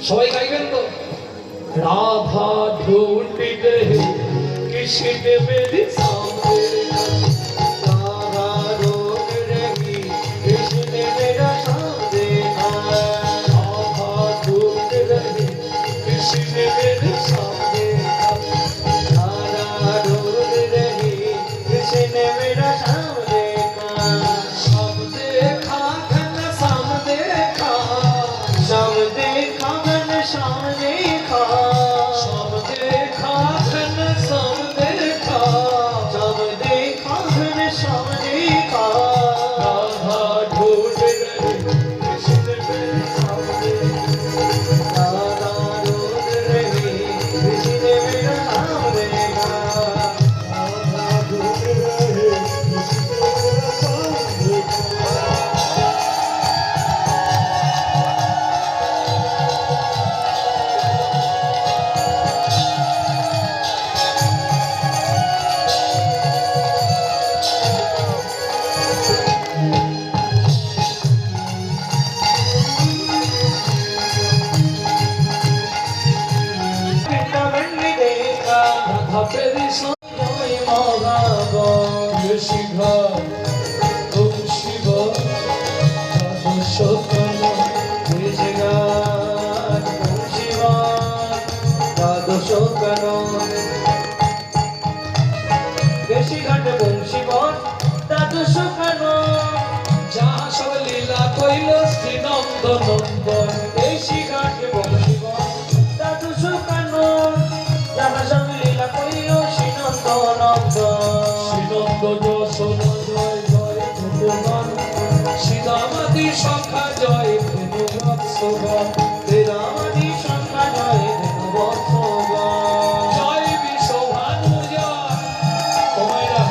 সবাই গাইবেন তো? राधा ढूंढ गए किसी ने मेरे सामने, राधा रोक रही किसी ने मेरा सामने, राधा ढूंढ रही किसी ने मेरे सामने, राधा ढूंढ रही किसी ने मेरा सामने, सामने देखा घन सामने देखा, सामने देखा घन सामने देखा, सामने देखा घन सामने देखा, सामने देखा घन सामने देखा, राधा ढूंढ रही किसी ने मेरे सामने, राधा ढूंढ रही किसी ने मेरा सामने, राधा ढूंढ रही किसी ने मेरा सामने। সংখ্যা জয় ধেনু বৎসগণ, রামাদি সংখ্যা জয় ধেনু বৎসগণ, জয় বিশ্বভানু জয়। তোমরা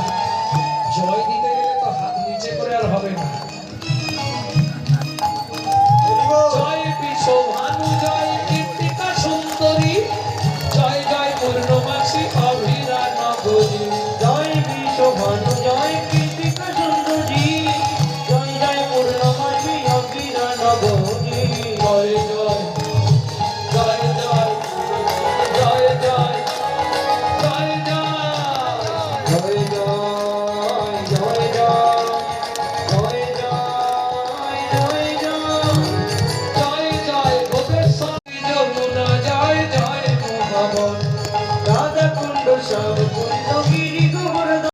জয় দিতে গেলে তো হাত নিচে করে আর হবে না। জয় বিশ্বভানু জয় কীর্তিকা সুন্দরী, জয় জয় পূর্ণমাসী অভিরা নগরী, জয় বিশ্বভানু জয় কীর্তিকা সুন্দরী, জয় জয় পূর্ণমাসী অভিরা নগরী, জয় জয় জয় জয় জয় জয় জয় জয় জয় জয়।